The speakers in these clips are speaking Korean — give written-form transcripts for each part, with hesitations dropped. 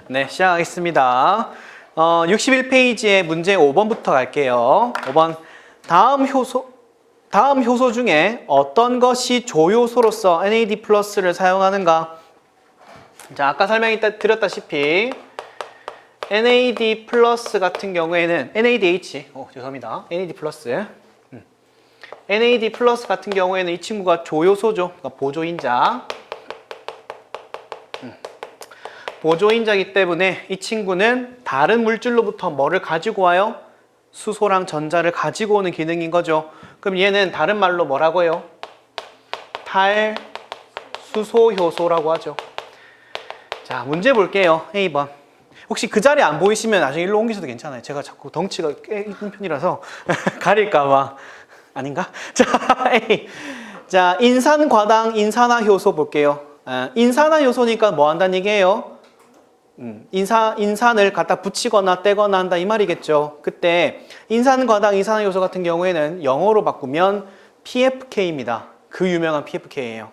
네, 시작하겠습니다. 61페이지의 문제 5번부터 갈게요. 5번. 다음 효소 중에 어떤 것이 조효소로서 NAD 플러스를 사용하는가? 자, 아까 드렸다시피 NAD 플러스 같은 경우에는 NADH, 죄송합니다. NAD 플러스. NAD 플러스 같은 경우에는 이 친구가 조효소죠. 그러니까 보조인자. 보조인자이기 때문에 이 친구는 다른 물질로부터 뭐를 가지고 와요? 수소랑 전자를 가지고 오는 기능인 거죠. 그럼 얘는 다른 말로 뭐라고 해요? 탈수소효소라고 하죠. 자, 문제 볼게요. A번. 혹시 그 자리 안 보이시면 나중에 일로 옮기셔도 괜찮아요. 제가 자꾸 덩치가 꽤 큰 편이라서 가릴까봐. 아닌가? 자, A. 자, 인산과당, 인산화효소 볼게요. 인산화효소니까 뭐 한다는 얘기예요? 인산을 갖다 붙이거나 떼거나 한다 이 말이겠죠. 그때 인산과당, 인산화효소 같은 경우에는 영어로 바꾸면 PFK입니다. 그 유명한 PFK예요.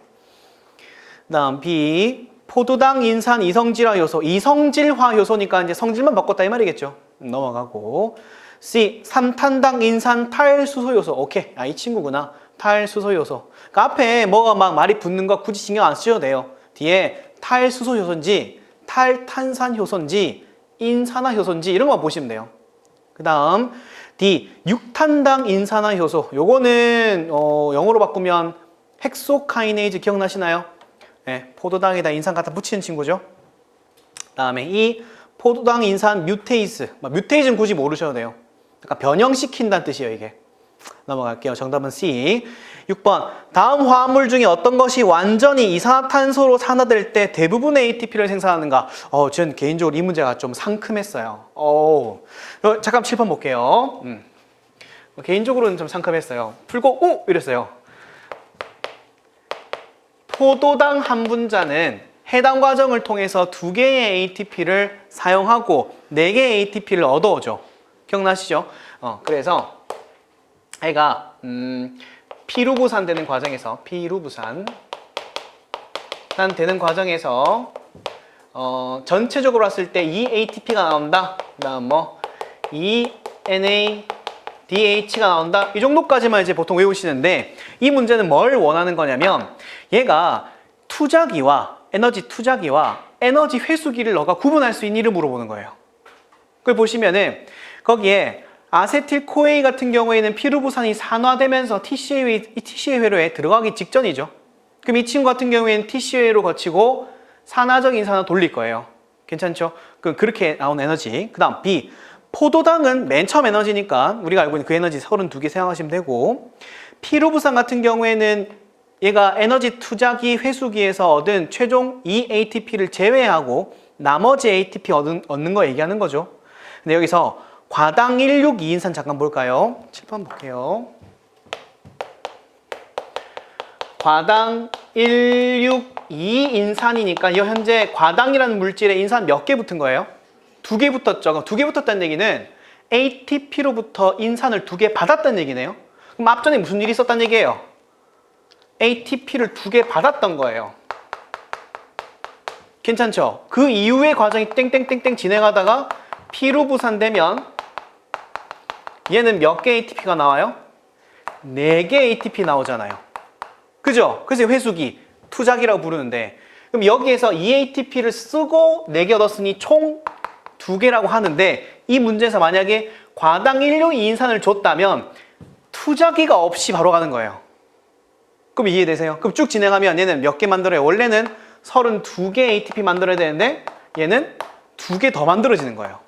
다음 B. 포도당, 인산, 이성질화효소. 이성질화효소니까 이제 성질만 바꿨다 이 말이겠죠. 넘어가고. C. 삼탄당, 인산, 탈수소효소. 오케이. 이 친구구나. 탈수소효소. 그러니까 앞에 뭐가 막 말이 붙는 거 굳이 신경 안 쓰셔도 돼요. 뒤에 탈수소효소인지 탈탄산효소인지 인산화효소인지 이런 거 보시면 돼요. 그 다음 D. 육탄당 인산화효소. 요거는 영어로 바꾸면 헥소카이네이즈 기억나시나요? 네, 포도당에다 인산 갖다 붙이는 친구죠. 그 다음에 E. 포도당 인산 뮤테이스. 뮤테이즈는 굳이 모르셔도 돼요. 그러니까 변형시킨다는 뜻이에요, 이게. 넘어갈게요. 정답은 C. 6번. 다음 화합물 중에 어떤 것이 완전히 이산화탄소로 산화될 때 대부분의 ATP를 생산하는가? 전 개인적으로 이 문제가 좀 상큼했어요. 잠깐 7번 볼게요. 개인적으로는 좀 상큼했어요. 풀고 이랬어요. 포도당 한 분자는 해당 과정을 통해서 2개의 ATP를 사용하고 4개의 ATP를 얻어오죠. 기억나시죠? 그래서 애가 피루부산 되는 과정에서 되는 과정에서 전체적으로 봤을 때 이 ATP가 나온다. 그다음 이 NADH가 나온다. 이 정도까지만 이제 보통 외우시는데 이 문제는 뭘 원하는 거냐면 얘가 에너지 투자기와 에너지 회수기를 너가 구분할 수 있니를 물어보는 거예요. 그걸 보시면은 거기에 아세틸-코에이 같은 경우에는 피루부산이 산화되면서 TCA 회로에 들어가기 직전이죠. 그럼 이 친구 같은 경우에는 TCA 회로 거치고 산화적 인산화 돌릴 거예요. 괜찮죠? 그렇게 나온 에너지. 그 다음 B. 포도당은 맨 처음 에너지니까 우리가 알고 있는 그 에너지 32개 생각하시면 되고, 피루부산 같은 경우에는 얘가 에너지 투자기 회수기에서 얻은 최종 이 ATP를 제외하고 나머지 ATP 얻는 거 얘기하는 거죠. 근데 여기서 과당 162인산 잠깐 볼까요? 7번 볼게요. 과당 162인산이니까 이 현재 과당이라는 물질에 인산 몇 개 붙은 거예요? 2개 붙었죠. 2개 붙었다는 얘기는 ATP로부터 인산을 2개 받았다는 얘기네요. 그럼 앞전에 무슨 일이 있었다는 얘기예요? ATP를 2개 받았던 거예요. 괜찮죠? 그 이후의 과정이 땡땡땡땡 진행하다가 피루부산되면 얘는 몇 개 ATP가 나와요? 4개 ATP 나오잖아요. 그죠? 그래서 회수기, 투자기라고 부르는데, 그럼 여기에서 이 ATP를 쓰고 4개 얻었으니 총 2개라고 하는데, 이 문제에서 만약에 과당 162인산을 줬다면 투자기가 없이 바로 가는 거예요. 그럼 이해되세요? 그럼 쭉 진행하면 얘는 몇 개 만들어요? 원래는 32개 ATP 만들어야 되는데 얘는 2개 더 만들어지는 거예요.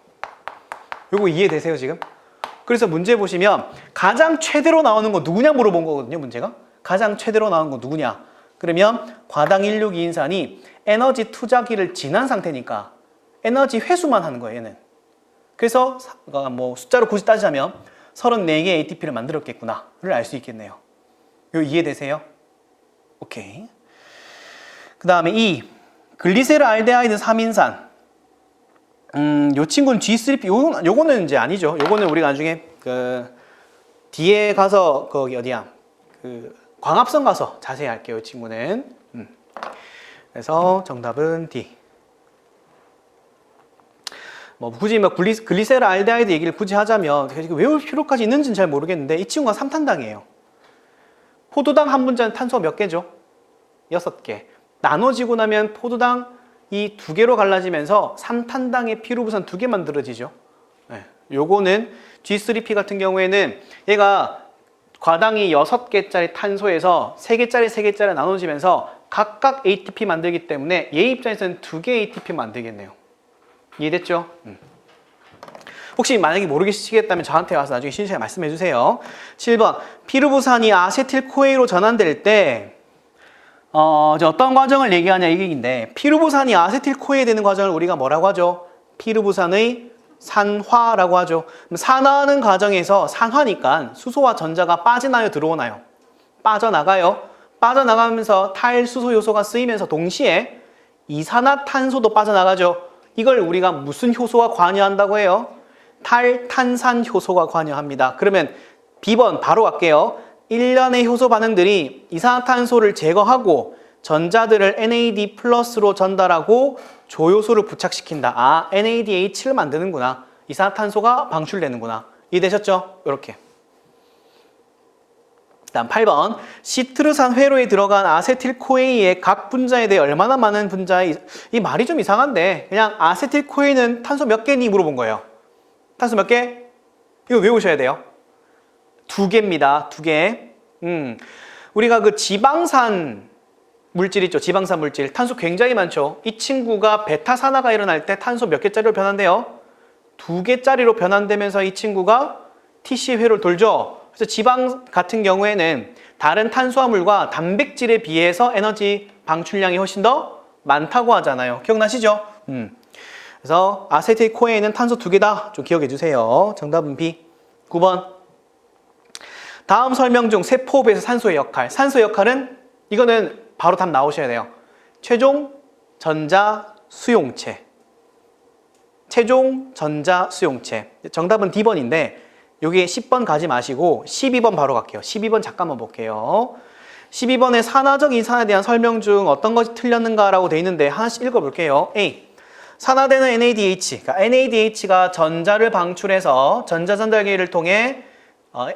요거 이해되세요 지금? 그래서 문제 보시면 가장 최대로 나오는 거 누구냐 물어본 거거든요, 문제가. 가장 최대로 나오는 거 누구냐? 그러면 과당 162인산이 에너지 투자기를 지난 상태니까 에너지 회수만 하는 거예요, 얘는. 그래서 숫자로 굳이 따지자면 34개 ATP를 만들었겠구나를 알 수 있겠네요. 요 이해되세요? 오케이. 그 다음에 E. 글리세르알데하이드 3인산. 요 친구는 G3P, 요거는 이제 아니죠. 요거는 우리가 나중에 뒤에 가서 거기 어디야? 광합성 가서 자세히 할게요, 이 친구는. 그래서 정답은 D. 굳이 글리세랄데하이드 얘기를 굳이 하자면 외울 필요까지 있는지는 잘 모르겠는데 이 친구가 3탄당이에요. 포도당 한 분자는 탄소가 몇 개죠? 6개. 나눠지고 나면 포도당 이 2개로 갈라지면서 3탄당의 피루부산 2개 만들어지죠. 네. 요거는 G3P 같은 경우에는 얘가 과당이 6개짜리 탄소에서 3개짜리 3개짜리 나눠지면서 각각 ATP 만들기 때문에 얘 입장에서는 2개 ATP 만들겠네요. 이해됐죠? 혹시 만약에 모르시겠다면 저한테 와서 나중에 신시하게 말씀해 주세요. 7번 피루부산이 아세틸코에로 전환될 때 이제 어떤 과정을 얘기하냐 이 얘기인데 피루부산이 아세틸코에 되는 과정을 우리가 뭐라고 하죠? 피루부산의 산화라고 하죠. 그럼 산화하는 과정에서 산화니까 수소와 전자가 빠지나요? 들어오나요? 빠져나가요. 빠져나가면서 탈수소 요소가 쓰이면서 동시에 이산화탄소도 빠져나가죠. 이걸 우리가 무슨 효소가 관여한다고 해요? 탈탄산 효소가 관여합니다. 그러면 B번 바로 갈게요. 일련의 효소 반응들이 이산화탄소를 제거하고 전자들을 NAD 플러스로 전달하고 조효소를 부착시킨다. 아, NADH를 만드는구나. 이산화탄소가 방출되는구나. 이해되셨죠? 이렇게. 다음 8번 시트르산 회로에 들어간 아세틸코에의 각 분자에 대해 얼마나 많은 분자의 이 말이 좀 이상한데 그냥 아세틸코에는 탄소 몇 개니 물어본 거예요. 탄소 몇 개? 이거 외우셔야 돼요. 2개입니다. 2개. 우리가 그 지방산 물질 있죠. 지방산 물질. 탄소 굉장히 많죠. 이 친구가 베타산화가 일어날 때 탄소 몇 개짜리로 변한대요? 2개짜리로 변환되면서 이 친구가 TC 회로를 돌죠. 그래서 지방 같은 경우에는 다른 탄수화물과 단백질에 비해서 에너지 방출량이 훨씬 더 많다고 하잖아요. 기억나시죠? 그래서 아세틸코에는 탄소 2개다. 좀 기억해 주세요. 정답은 B. 9번. 다음 설명 중 세포호흡에서 산소의 역할. 산소의 역할은 이거는 바로 답 나오셔야 돼요. 최종 전자 수용체. 최종 전자 수용체. 정답은 D번인데 여기 10번 가지 마시고 12번 바로 갈게요. 12번 잠깐만 볼게요. 12번에 산화적 이산화에 대한 설명 중 어떤 것이 틀렸는가라고 돼 있는데 하나씩 읽어볼게요. A. 산화되는 NADH. 그러니까 NADH가 전자를 방출해서 전자전달기를 통해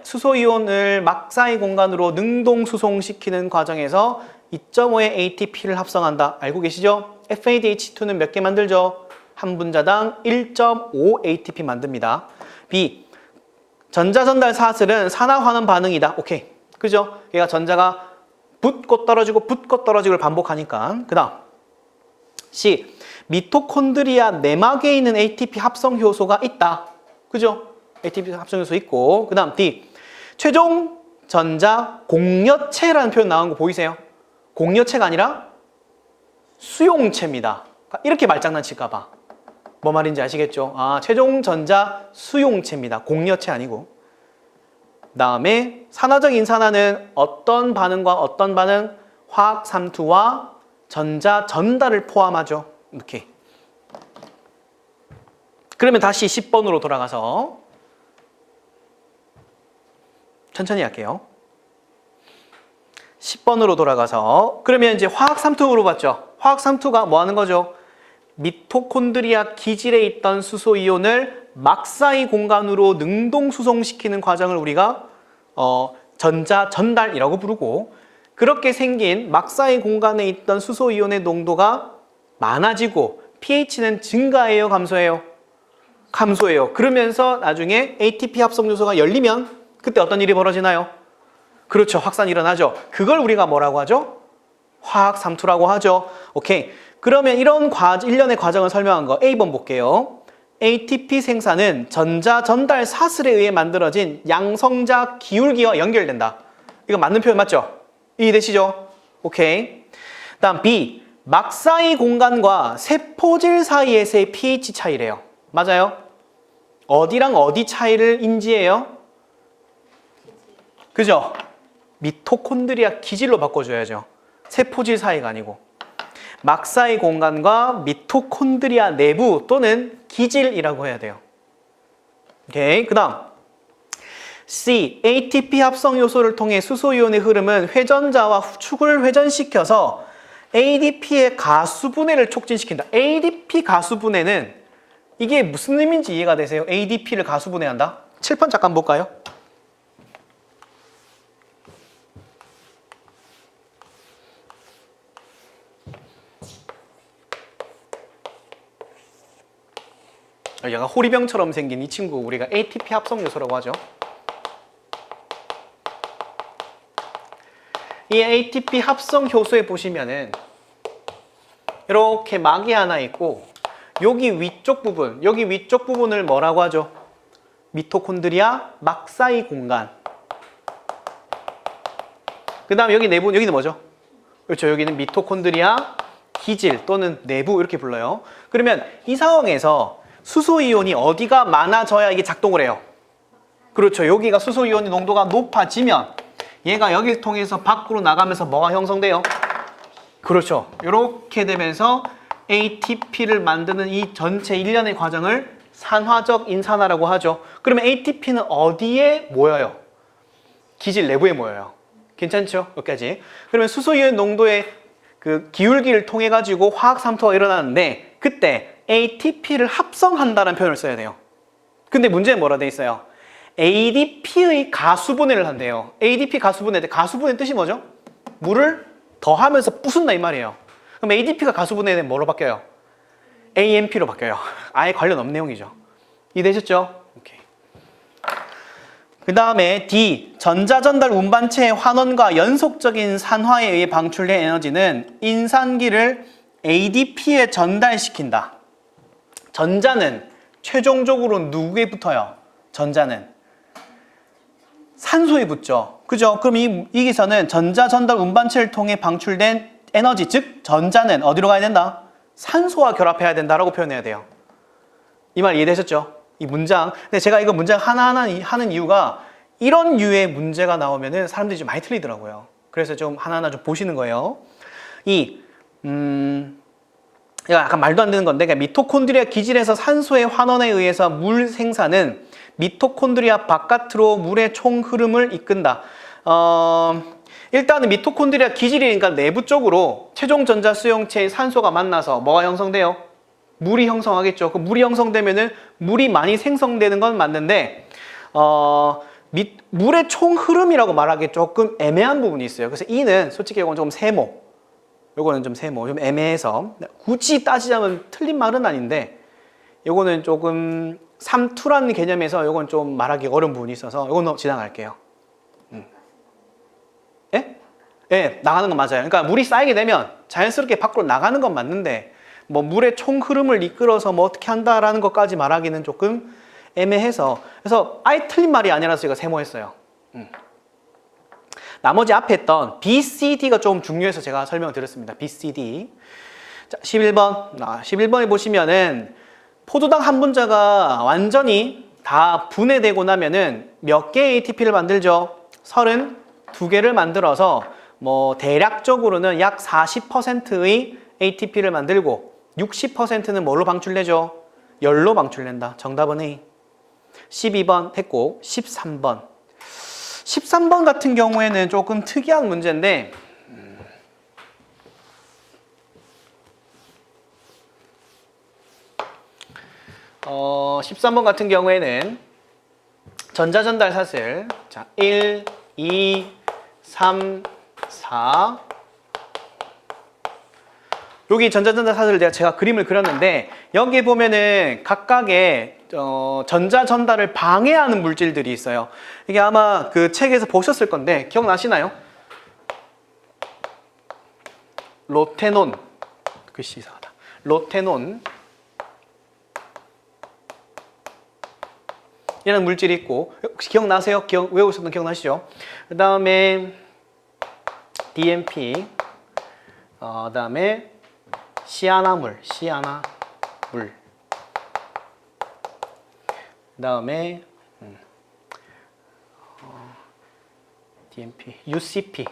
수소이온을 막사이 공간으로 능동 수송시키는 과정에서 2.5의 ATP를 합성한다. 알고 계시죠? FADH2는 몇 개 만들죠? 한 분자당 1.5 ATP 만듭니다. B. 전자전달 사슬은 산화환원 반응이다. 오케이. 그죠? 얘가 전자가 붙고 떨어지고를 반복하니까. 그 다음 C. 미토콘드리아 내막에 있는 ATP 합성 효소가 있다. 그죠? ATP 합성 효소 있고. 그 다음 D. 최종 전자 공여체라는 표현 나온 거 보이세요? 공여체가 아니라 수용체입니다. 이렇게 말장난칠까 봐. 뭐 말인지 아시겠죠? 아, 최종 전자 수용체입니다. 공여체 아니고. 다음에 산화적 인산화는 어떤 반응과 어떤 반응? 화학 삼투와 전자 전달을 포함하죠. 이렇게. 그러면 다시 10번으로 돌아가서 천천히 할게요. 10번으로 돌아가서 그러면 이제 화학 삼투 물어봤죠. 화학 삼투가 뭐 하는 거죠? 미토콘드리아 기질에 있던 수소이온을 막사이 공간으로 능동 수송시키는 과정을 우리가 전자 전달이라고 부르고, 그렇게 생긴 막사이 공간에 있던 수소이온의 농도가 많아지고 pH는 증가해요, 감소해요? 감소해요. 그러면서 나중에 ATP 합성 요소가 열리면 그때 어떤 일이 벌어지나요? 그렇죠, 확산이 일어나죠. 그걸 우리가 뭐라고 하죠? 화학 삼투라고 하죠. 오케이. 그러면 이런 일련의 과정을 설명한 거 A번 볼게요. ATP 생산은 전자 전달 사슬에 의해 만들어진 양성자 기울기와 연결된다. 이거 맞는 표현 맞죠? 이해되시죠? 오케이. 다음 B. 막사이 공간과 세포질 사이에서의 pH 차이래요. 맞아요? 어디랑 어디 차이를 인지해요? 그죠? 미토콘드리아 기질로 바꿔줘야죠. 세포질 사이가 아니고. 막사이 공간과 미토콘드리아 내부 또는 기질이라고 해야 돼요. 오케이. 그 다음 C. ATP 합성 요소를 통해 수소이온의 흐름은 회전자와 축을 회전시켜서 ADP의 가수분해를 촉진시킨다. ADP 가수분해는 이게 무슨 의미인지 이해가 되세요? ADP를 가수분해한다? 칠판 잠깐 볼까요? 얘가 호리병처럼 생긴 이 친구 우리가 ATP 합성 요소라고 하죠. 이 ATP 합성 효소에 보시면은 이렇게 막이 하나 있고 여기 위쪽 부분을 뭐라고 하죠? 미토콘드리아 막 사이 공간. 그 다음에 여기 내부, 여기는 뭐죠? 그렇죠. 여기는 미토콘드리아 기질 또는 내부 이렇게 불러요. 그러면 이 상황에서 수소이온이 어디가 많아져야 이게 작동을 해요? 그렇죠. 여기가 수소이온의 농도가 높아지면 얘가 여기를 통해서 밖으로 나가면서 뭐가 형성돼요? 그렇죠. 이렇게 되면서 ATP를 만드는 이 전체 일련의 과정을 산화적 인산화라고 하죠. 그러면 ATP는 어디에 모여요? 기질 내부에 모여요. 괜찮죠? 여기까지. 그러면 수소이온 농도의 그 기울기를 통해 가지고 화학 삼투가 일어나는데 그때 ATP를 합성한다는 표현을 써야 돼요. 근데 문제는 뭐라 돼 있어요? ADP의 가수분해를 한대요. ADP 가수분해. 가수분해 뜻이 뭐죠? 물을 더하면서 부순다 이 말이에요. 그럼 ADP가 가수분해는 뭐로 바뀌어요? AMP로 바뀌어요. 아예 관련 없는 내용이죠. 이해되셨죠? 오케이. 그 다음에 D. 전자전달 운반체의 환원과 연속적인 산화에 의해 방출된 에너지는 인산기를 ADP에 전달시킨다. 전자는 최종적으로 누구에 붙어요? 전자는 산소에 붙죠. 그죠? 그럼 여기서는 전자전달 운반체를 통해 방출된 에너지, 즉 전자는 어디로 가야 된다? 산소와 결합해야 된다라고 표현해야 돼요. 이 말 이해되셨죠? 이 문장. 근데 제가 이거 문장 하나하나 하는 이유가 이런 류의 문제가 나오면은 사람들이 좀 많이 틀리더라고요. 그래서 좀 하나하나 좀 보시는 거예요. 이거 약간 말도 안 되는 건데, 그러니까 미토콘드리아 기질에서 산소의 환원에 의해서 물 생산은 미토콘드리아 바깥으로 물의 총 흐름을 이끈다. 일단은 미토콘드리아 기질이니까 내부 쪽으로 최종 전자 수용체의 산소가 만나서 뭐가 형성돼요? 물이 형성하겠죠. 그 물이 형성되면은 물이 많이 생성되는 건 맞는데, 물의 총 흐름이라고 말하기 조금 애매한 부분이 있어요. 그래서 이는 솔직히 이건 조금 세모. 요거는 좀 세모, 좀 애매해서 굳이 따지자면 틀린 말은 아닌데 요거는 조금 삼투라는 개념에서 요건 좀 말하기 어려운 부분이 있어서 요건 지나갈게요. 예? 예, 나가는 건 맞아요. 그러니까 물이 쌓이게 되면 자연스럽게 밖으로 나가는 건 맞는데 뭐 물의 총 흐름을 이끌어서 뭐 어떻게 한다라는 것까지 말하기는 조금 애매해서 그래서 아예 틀린 말이 아니라서 제가 세모했어요. 나머지 앞에 했던 BCD가 좀 중요해서 제가 설명을 드렸습니다. BCD. 자, 11번. 11번에 보시면은 포도당 한 분자가 완전히 다 분해되고 나면은 몇 개의 ATP를 만들죠? 32개를 만들어서 뭐 대략적으로는 약 40%의 ATP를 만들고 60%는 뭘로 방출되죠? 열로 방출된다. 정답은 A. 12번 했고 13번. 13번 같은 경우에는 조금 특이한 문제인데 13번 같은 경우에는 전자전달 사슬 자 1, 2, 3, 4 여기 전자전달 사슬을 제가 그림을 그렸는데 여기에 보면은 각각의 전자전달을 방해하는 물질들이 있어요. 이게 아마 그 책에서 보셨을 건데 기억나시나요? 로테논 글씨 이상하다. 로테논 이라는 물질이 있고 혹시 기억나세요? 외우셨던 기억나시죠? 그 다음에 DMP 그 다음에 시아나물 그 다음에 DMP, UCP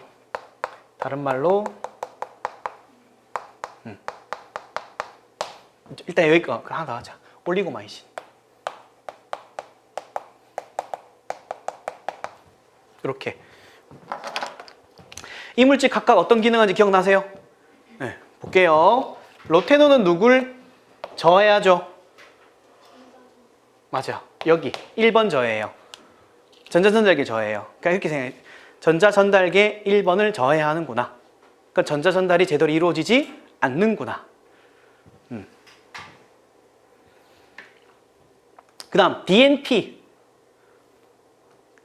다른 말로 일단 여기 거 하나 더 하자. 올리고마이신 이렇게 이 물질 각각 어떤 기능하는지 기억나세요? 네, 볼게요. 로테논은 누굴 저해하죠? 맞아요. 여기 1번 저예요. 전자전달계 저예요. 그러니까 이렇게 생각해. 전자전달계 1번을 저해야 하는구나. 그러니까 전자전달이 제대로 이루어지지 않는구나. 그 다음 DNP.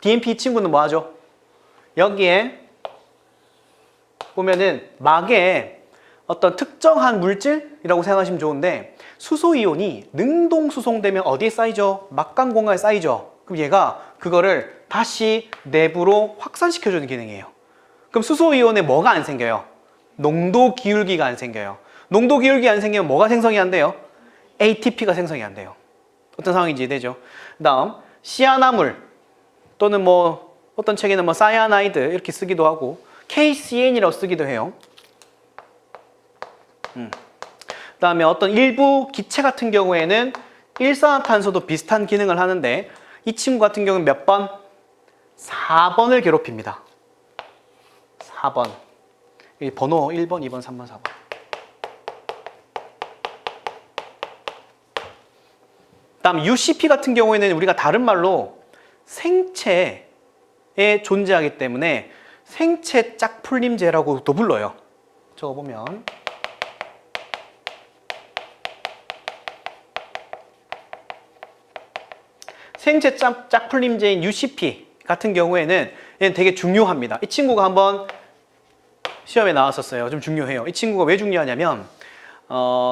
DNP 이 친구는 뭐 하죠? 여기에 보면은 막에 어떤 특정한 물질이라고 생각하시면 좋은데 수소이온이 능동수송되면 어디에 쌓이죠? 막간 공간에 쌓이죠. 그럼 얘가 그거를 다시 내부로 확산시켜주는 기능이에요. 그럼 수소이온에 뭐가 안 생겨요? 농도 기울기가 안 생겨요. 농도 기울기 안 생기면 뭐가 생성이 안 돼요? ATP가 생성이 안 돼요. 어떤 상황인지 이해되죠? 그 다음 시아나물 또는 뭐 어떤 책에는 뭐 사이아나이드 이렇게 쓰기도 하고 KCN이라고 쓰기도 해요. 그 다음에 어떤 일부 기체 같은 경우에는 일산화탄소도 비슷한 기능을 하는데 이 친구 같은 경우는 몇 번? 4번을 괴롭힙니다. 4번. 이 번호 1번, 2번, 3번, 4번. 다음 UCP 같은 경우에는 우리가 다른 말로 생체에 존재하기 때문에 생체 짝풀림제라고도 불러요. 저거 보면 생체 짝풀림제인 UCP 같은 경우에는 얘는 되게 중요합니다. 이 친구가 한번 시험에 나왔었어요. 좀 중요해요. 이 친구가 왜 중요하냐면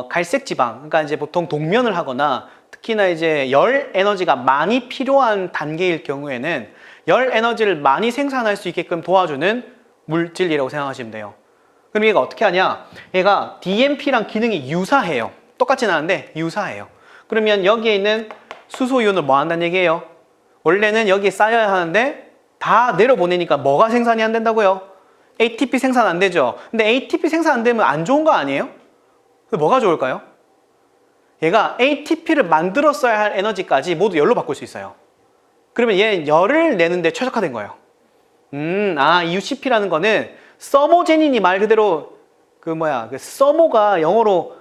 갈색 지방, 그러니까 이제 보통 동면을 하거나 특히나 이제 열 에너지가 많이 필요한 단계일 경우에는 열 에너지를 많이 생산할 수 있게끔 도와주는 물질이라고 생각하시면 돼요. 그럼 얘가 어떻게 하냐? 얘가 DNP랑 기능이 유사해요. 똑같진 않은데 유사해요. 그러면 여기에 있는 수소이온을 뭐 한다는 얘기예요? 원래는 여기에 쌓여야 하는데 다 내려보내니까 뭐가 생산이 안 된다고요? ATP 생산 안 되죠? 근데 ATP 생산 안 되면 안 좋은 거 아니에요? 뭐가 좋을까요? 얘가 ATP를 만들었어야 할 에너지까지 모두 열로 바꿀 수 있어요. 그러면 얘는 열을 내는데 최적화된 거예요. 이 UCP라는 거는 서모제닌이 말 그대로 그 서모가 영어로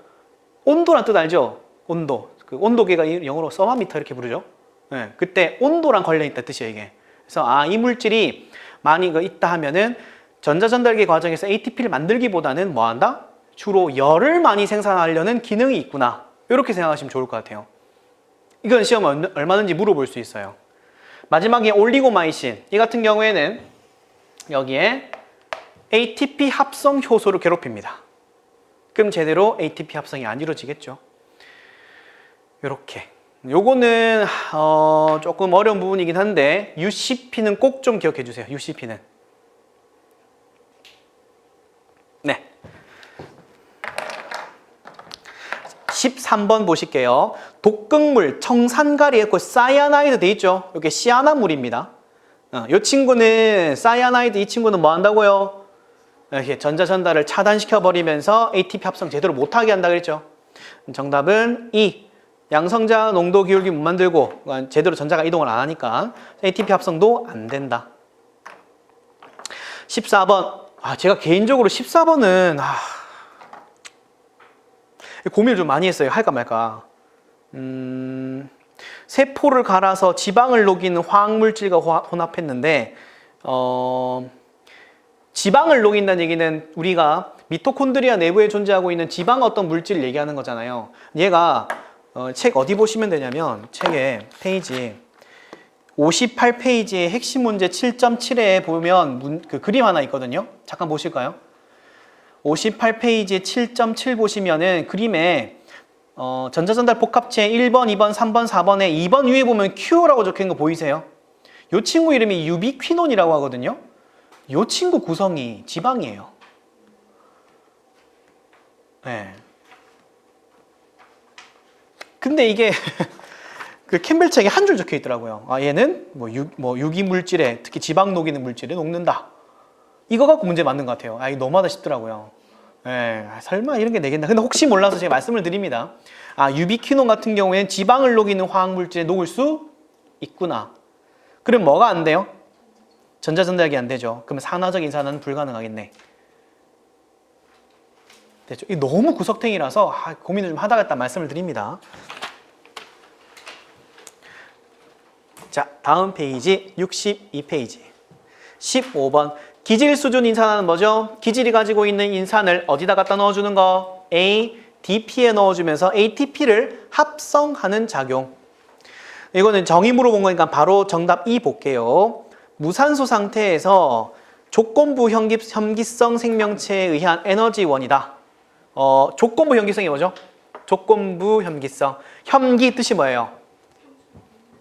온도란 뜻 알죠? 온도. 그 온도계가 영어로 서마미터 이렇게 부르죠. 네, 그때 온도랑 관련있다 뜻이에요, 이게. 그래서 이 물질이 많이 있다 하면은 전자전달계 과정에서 ATP를 만들기보다는 뭐 한다? 주로 열을 많이 생산하려는 기능이 있구나. 이렇게 생각하시면 좋을 것 같아요. 이건 시험에 얼마든지 물어볼 수 있어요. 마지막에 올리고마이신. 이 같은 경우에는 여기에 ATP 합성 효소를 괴롭힙니다. 그럼 제대로 ATP 합성이 안 이루어지겠죠. 요렇게. 요거는 조금 어려운 부분이긴 한데 UCP는 꼭 좀 기억해 주세요. UCP는. 네. 13번 보실게요. 독극물, 청산가리 했고 사이아나이드 돼 있죠? 이게 시아나물입니다. 이 친구는 사이아나이드 이 친구는 뭐 한다고요? 이렇게 전자전달을 차단시켜 버리면서 ATP 합성 제대로 못하게 한다 그랬죠? 정답은 2. 양성자 농도 기울기 못 만들고 제대로 전자가 이동을 안 하니까 ATP 합성도 안 된다. 14번. 제가 개인적으로 14번은 고민을 좀 많이 했어요. 할까 말까. 세포를 갈아서 지방을 녹이는 화학물질과 혼합했는데 지방을 녹인다는 얘기는 우리가 미토콘드리아 내부에 존재하고 있는 지방 어떤 물질을 얘기하는 거잖아요. 얘가 책 어디 보시면 되냐면 책에 페이지 58페이지에 핵심 문제 7.7에 보면 그 그림 하나 있거든요. 잠깐 보실까요? 58페이지 7.7 보시면은 그림에 전자전달 복합체 1번, 2번, 3번, 4번에 2번 위에 보면 Q라고 적혀있는 거 보이세요? 이 친구 이름이 유비퀴논이라고 하거든요. 이 친구 구성이 지방이에요. 네. 근데 이게 그 캠벨 책에 한 줄 적혀 있더라고요. 얘는 유기물질에 특히 지방 녹이는 물질에 녹는다. 이거 갖고 문제 맞는 것 같아요. 이거 너무하다 싶더라고요. 설마 이런 게 되겠나. 근데 혹시 몰라서 제가 말씀을 드립니다. 유비퀴논 같은 경우에는 지방을 녹이는 화학물질에 녹을 수 있구나. 그럼 뭐가 안 돼요? 전자전달이 안 되죠. 그러면 산화적 인산화는 불가능하겠네. 됐죠? 이게 너무 구석탱이라서 고민을 좀 하다가 말씀을 드립니다. 자, 다음 페이지 62페이지. 15번. 기질 수준 인산화는 뭐죠? 기질이 가지고 있는 인산을 어디다 갖다 넣어주는 거? ADP에 넣어주면서 ATP를 합성하는 작용. 이거는 정의 물어본 거니까 바로 정답 2 볼게요. 무산소 상태에서 조건부 현기성 생명체에 의한 에너지원이다. 조건부 현기성이 뭐죠? 조건부 현기성. 현기 뜻이 뭐예요?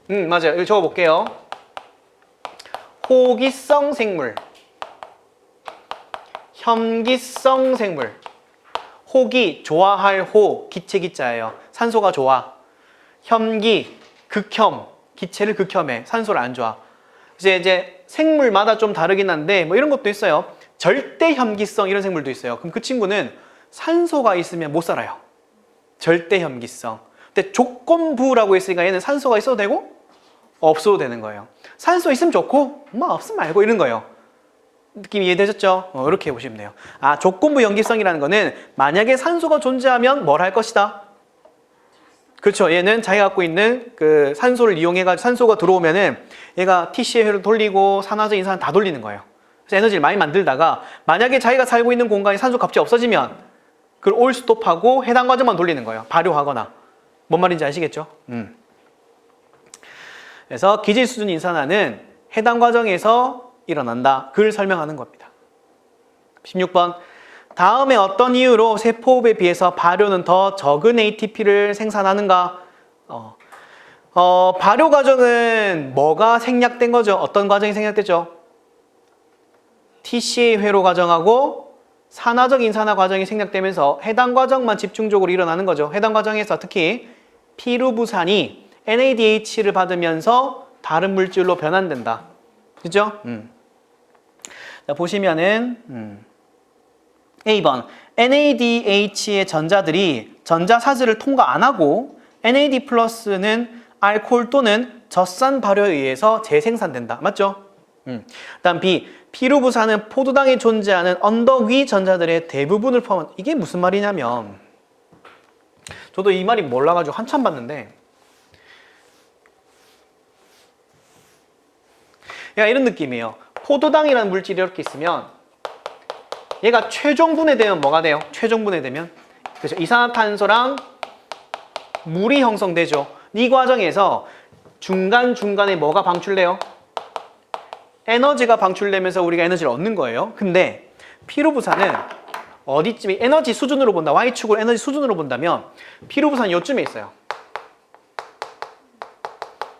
맞아요. 이거 적어볼게요. 호기성 생물. 현기성 생물. 호기, 좋아할 호, 기체 기자예요. 산소가 좋아. 현기, 극혐, 기체를 극혐해. 산소를 안 좋아. 이제 생물마다 좀 다르긴 한데 뭐 이런 것도 있어요. 절대 현기성 이런 생물도 있어요. 그럼 그 친구는 산소가 있으면 못 살아요. 절대 현기성. 근데 조건부라고 했으니까 얘는 산소가 있어도 되고 없어도 되는 거예요. 산소 있으면 좋고 뭐 없으면 말고 이런 거예요. 느낌 이해되셨죠? 이렇게 보시면 돼요. 아, 조건부 연기성이라는 거는 만약에 산소가 존재하면 뭘 할 것이다? 그렇죠. 얘는 자기가 갖고 있는 그 산소를 이용해가지고 산소가 들어오면은 얘가 TC의 회로 돌리고 산화적 인산을 다 돌리는 거예요. 그래서 에너지를 많이 만들다가 만약에 자기가 살고 있는 공간에 산소가 갑자기 없어지면 그걸 올 스톱하고 해당 과정만 돌리는 거예요. 발효하거나. 뭔 말인지 아시겠죠? 그래서 기질 수준 인산화는 해당 과정에서 일어난다. 그걸 설명하는 겁니다. 16번. 다음에 어떤 이유로 세포호흡에 비해서 발효는 더 적은 ATP를 생산하는가? 발효 과정은 뭐가 생략된 거죠? 어떤 과정이 생략됐죠? TCA 회로 과정하고 산화적 인산화 과정이 생략되면서 해당 과정만 집중적으로 일어나는 거죠. 해당 과정에서 특히 피루부산이 NADH를 받으면서 다른 물질로 변환된다. 그죠? 자, 보시면은 A번 NADH의 전자들이 전자사슬을 통과 안 하고 NAD 플러스는 알코올 또는 젖산 발효에 의해서 재생산된다. 맞죠? 다음 B. 피루부산은 포도당에 존재하는 언덕 위 전자들의 대부분을 포함한 이게 무슨 말이냐면 저도 이 말이 몰라가지고 한참 봤는데 얘가 이런 느낌이에요. 포도당이라는 물질이 이렇게 있으면 얘가 최종 분해되면 뭐가 돼요? 최종 분해되면 그렇죠. 이산화탄소랑 물이 형성되죠. 이 과정에서 중간중간에 뭐가 방출돼요? 에너지가 방출되면서 우리가 에너지를 얻는 거예요. 근데 피루부산은 어디쯤에 에너지 수준으로 본다. Y축으로 에너지 수준으로 본다면 피루부산은 요쯤에 있어요.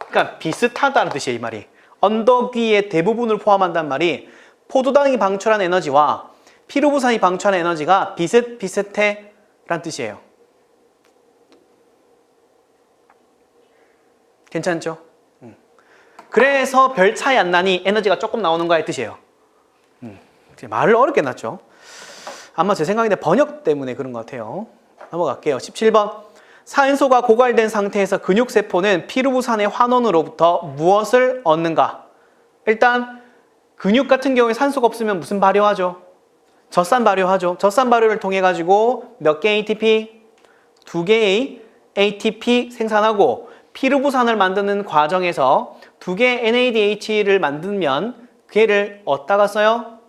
그러니까 비슷하다는 뜻이에요. 이 말이. 언덕 위의 대부분을 포함한다는 말이 포도당이 방출한 에너지와 피루부산이 방출한 에너지가 비슷비슷해 라는 뜻이에요. 괜찮죠? 그래서 별 차이 안 나니 에너지가 조금 나오는 거야 이 뜻이에요. 말을 어렵게 놨죠. 아마 제 생각인데 번역 때문에 그런 것 같아요. 넘어갈게요. 17번. 산소가 고갈된 상태에서 근육세포는 피루부산의 환원으로부터 무엇을 얻는가? 일단 근육 같은 경우에 산소가 없으면 무슨 발효하죠? 젖산 발효하죠. 젖산 발효를 통해 가지고 몇 개의 ATP? 2개의 ATP 생산하고 피루부산을 만드는 과정에서 2개의 NADH를 만들면 걔를 어디다가 써요?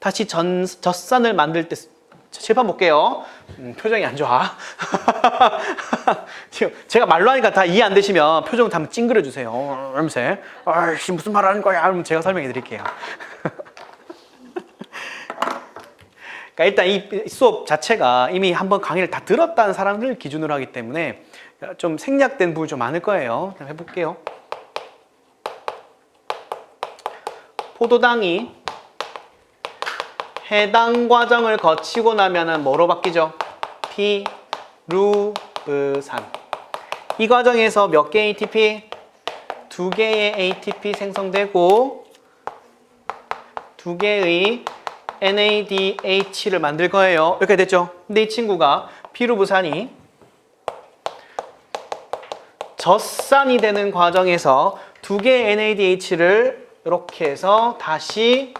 다시 젖산을 만들 때 칠판 볼게요. 표정이 안 좋아. 제가 말로 하니까 다 이해 안 되시면 표정 한번 찡그려 주세요. 이러면서 아이씨 무슨 말 하는 거야? 그럼 제가 설명해 드릴게요. 그러니까 일단 이 수업 자체가 이미 한번 강의를 다 들었다는 사람들 기준으로 하기 때문에 좀 생략된 부분이 좀 많을 거예요. 해볼게요. 포도당이 해당 과정을 거치고 나면은 뭐로 바뀌죠? 피루부산. 이 과정에서 몇 개의 ATP? 2개의 ATP 생성되고 2개의 NADH를 만들 거예요. 이렇게 됐죠? 근데 이 친구가 피루부산이 젖산이 되는 과정에서 2개의 NADH를 이렇게 해서 다시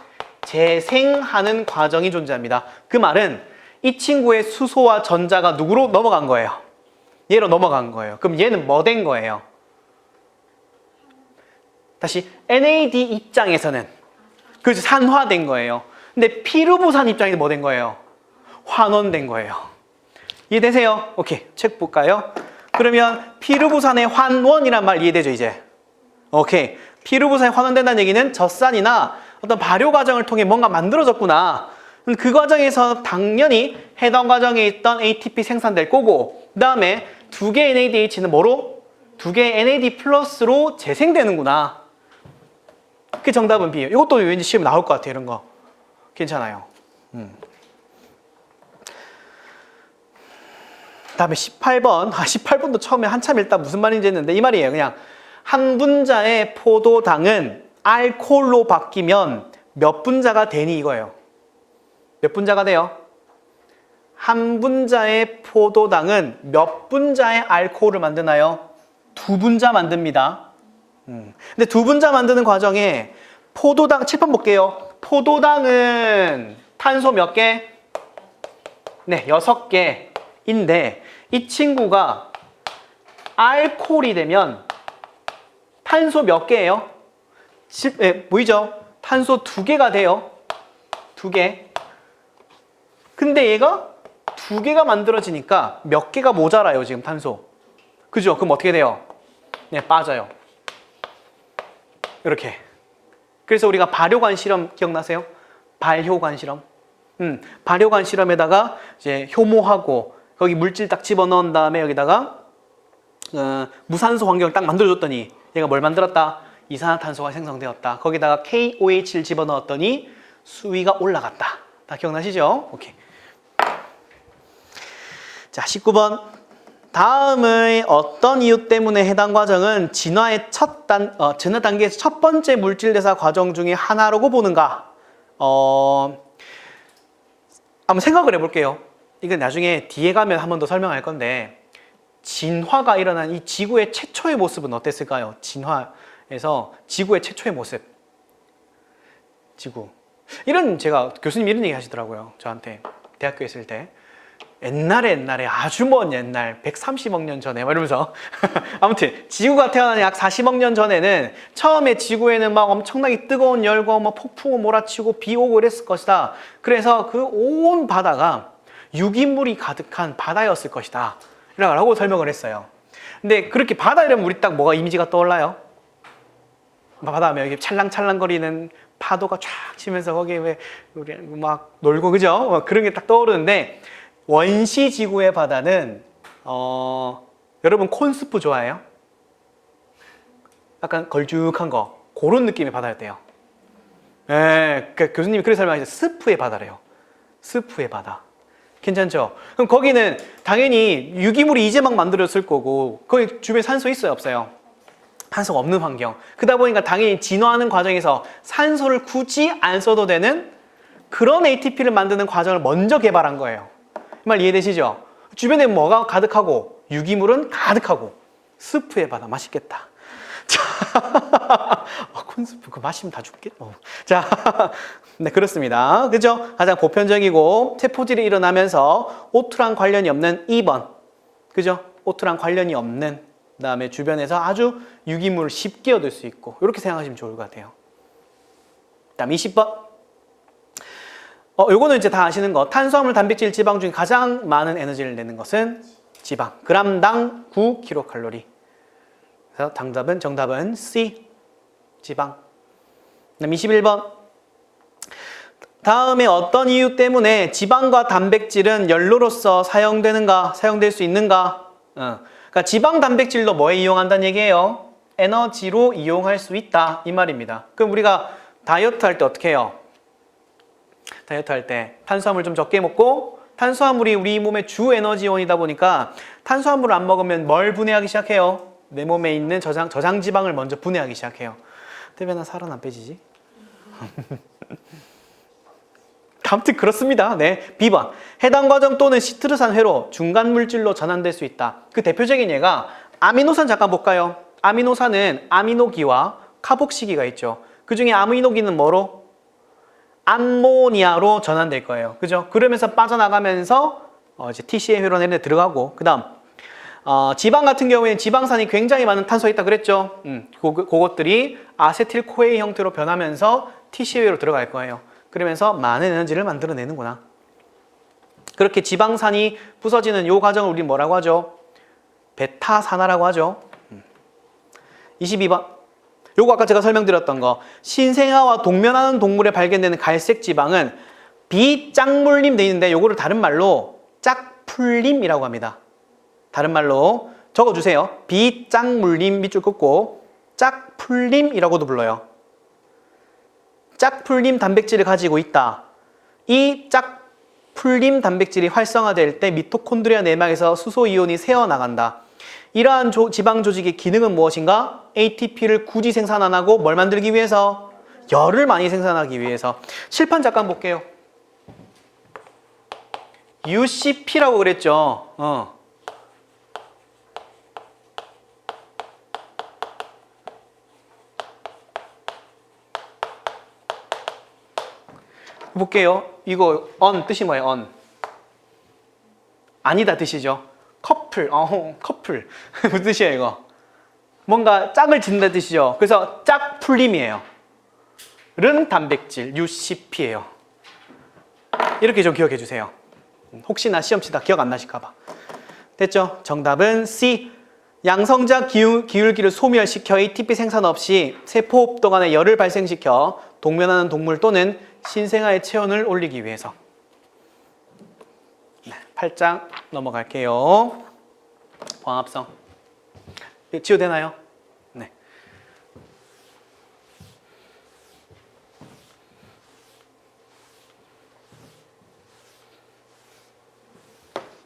재생하는 과정이 존재합니다. 그 말은 이 친구의 수소와 전자가 누구로 넘어간 거예요? 얘로 넘어간 거예요. 그럼 얘는 뭐 된 거예요? 다시 NAD 입장에서는 그래서 산화된 거예요. 근데 피루부산 입장에서 뭐 된 거예요? 환원된 거예요. 이해되세요? 오케이, 책 볼까요? 그러면 피루부산의 환원이란 말 이해되죠, 이제? 오케이. 피루부산이 환원된다는 얘기는 젖산이나 어떤 발효 과정을 통해 뭔가 만들어졌구나. 그 과정에서 당연히 해당 과정에 있던 ATP 생산될 거고, 그 다음에 두 개의 NADH는 뭐로? 두 개의 NAD 플러스로 재생되는구나. 그게 정답은 B예요. 이것도 왠지 시험에 나올 것 같아요, 이런 거. 괜찮아요. 다음에 18번. 18번도 처음에 한참 읽다 무슨 말인지 했는데 이 말이에요. 그냥 한 분자의 포도당은 알코올로 바뀌면 몇 분자가 되니 이거예요. 몇 분자가 돼요? 한 분자의 포도당은 몇 분자의 알코올을 만드나요? 두 분자 만듭니다. 근데 두 분자 만드는 과정에 포도당, 칠판 볼게요. 포도당은 탄소 몇 개? 네, 6개인데 이 친구가 알코올이 되면 탄소 몇 개예요? 보이죠? 탄소 2개가 돼요. 2개. 근데 얘가 2개가 만들어지니까 몇 개가 모자라요, 지금 탄소. 그죠? 그럼 어떻게 돼요? 네, 빠져요. 이렇게. 그래서 우리가 발효관 실험 기억나세요? 발효관 실험. 발효관 실험에다가 이제 효모하고 거기 물질 딱 집어넣은 다음에 여기다가 무산소 환경을 딱 만들어줬더니 얘가 뭘 만들었다? 이산화탄소가 생성되었다. 거기다가 KOH를 집어넣었더니 수위가 올라갔다. 다 기억나시죠? 오케이. 자, 19번. 다음의 어떤 이유 때문에 해당 과정은 진화의 진화 단계에서 첫 번째 물질 대사 과정 중에 하나라고 보는가? 한번 생각을 해볼게요. 이건 나중에 뒤에 가면 한 번 더 설명할 건데 진화가 일어난 이 지구의 최초의 모습은 어땠을까요? 진화에서 지구의 최초의 모습. 지구. 제가 교수님 이런 얘기 하시더라고요. 저한테 대학교에 있을 때. 옛날에 아주 먼 옛날 130억 년 전에 이러면서 아무튼 지구가 태어난 약 40억 년 전에는 처음에 지구에는 막 엄청나게 뜨거운 열과 막 폭풍우 몰아치고 비 오고 이랬을 것이다. 그래서 그 온 바다가 유기물이 가득한 바다였을 것이다 라고 설명을 했어요. 근데 그렇게 바다 이러면 우리 딱 뭐가 이미지가 떠올라요? 바다 하면 여기 찰랑찰랑거리는 파도가 쫙 치면서 거기에 왜 우리 막 놀고 그죠? 그런 게 딱 떠오르는데 원시 지구의 바다는 여러분 콘스프 좋아해요? 약간 걸쭉한 거 그런 느낌의 바다였대요. 예, 그러니까 교수님이 그렇게 설명하셨어요. 스프의 바다래요. 스프의 바다. 괜찮죠? 그럼 거기는 당연히 유기물이 이제 막 만들어졌을 거고 거기 주변에 산소 있어요? 없어요? 산소가 없는 환경. 그러다 보니까 당연히 진화하는 과정에서 산소를 굳이 안 써도 되는 그런 ATP를 만드는 과정을 먼저 개발한 거예요. 이 말 이해되시죠? 주변에 뭐가 가득하고 유기물은 가득하고 스프의 바다 맛있겠다. 자, 콘스프 그거 마시면 다 죽겠. 자, 네 그렇습니다. 그죠? 가장 보편적이고 세포질이 일어나면서 오투랑 관련이 없는 2번, 그죠? 오투랑 관련이 없는 그다음에 주변에서 아주 유기물을 쉽게 얻을 수 있고 이렇게 생각하시면 좋을 것 같아요. 다음 20번. 요거는 이제 다 아시는 거. 탄수화물, 단백질, 지방 중에 가장 많은 에너지를 내는 것은 지방. 그람당 9kcal. 그래서 정답은 C. 지방. 그다음 21번. 다음에 어떤 이유 때문에 지방과 단백질은 연료로서 사용될 수 있는가? 그러니까 지방, 단백질도 뭐에 이용한다는 얘기예요? 에너지로 이용할 수 있다. 이 말입니다. 그럼 우리가 다이어트 할 때 어떻게 해요? 다이어트 할 때 탄수화물 좀 적게 먹고 탄수화물이 우리 몸의 주 에너지원이다 보니까 탄수화물을 안 먹으면 뭘 분해하기 시작해요? 내 몸에 있는 저장 지방을 먼저 분해하기 시작해요. 근데 왜 나 살은 안 빼지지? 아무튼 그렇습니다. 네, B번. 해당 과정 또는 시트르산 회로 중간 물질로 전환될 수 있다. 그 대표적인 예가 아미노산 잠깐 볼까요? 아미노산은 아미노기와 카복시기가 있죠. 그 중에 아미노기는 뭐로? 암모니아로 전환될 거예요. 그죠? 그러면서 빠져나가면서 이제 TCA 회로 내내 들어가고, 그 다음 지방 같은 경우에는 지방산이 굉장히 많은 탄소가 있다 그랬죠. 그것들이 아세틸코에 형태로 변하면서 TCA로 들어갈 거예요. 그러면서 많은 에너지를 만들어내는구나. 그렇게 지방산이 부서지는 이 과정을 우리 뭐라고 하죠? 베타산화라고 하죠. 22번. 요거 아까 제가 설명드렸던 거. 신생아와 동면하는 동물에 발견되는 갈색 지방은 비짝물림 돼 있는데 요거를 다른 말로 짝풀림이라고 합니다. 다른 말로 적어주세요. 비짝물림 밑줄 긋고 짝풀림이라고도 불러요. 짝풀림 단백질을 가지고 있다. 이 짝풀림 단백질이 활성화될 때 미토콘드리아 내막에서 수소이온이 새어나간다. 이러한 지방 조직의 기능은 무엇인가? ATP를 굳이 생산 안 하고 뭘 만들기 위해서? 열을 많이 생산하기 위해서. 칠판 잠깐 볼게요. UCP라고 그랬죠. 볼게요. 이거 뜻이 뭐예요? 아니다 뜻이죠. 커플. 커플. 무슨 뜻이에요, 이거? 뭔가 짝을 짓는다 뜻이죠. 그래서 짝풀림이에요. 른 단백질 UCP예요. 이렇게 좀 기억해 주세요. 혹시나 시험 치다 기억 안 나실까 봐. 됐죠? 정답은 C. 양성자 기울기를 소멸시켜 ATP 생산 없이 세포 동안에 열을 발생시켜 동면하는 동물 또는 신생아의 체온을 올리기 위해서. 8장 넘어갈게요. 광합성. 지워도 되나요? 네.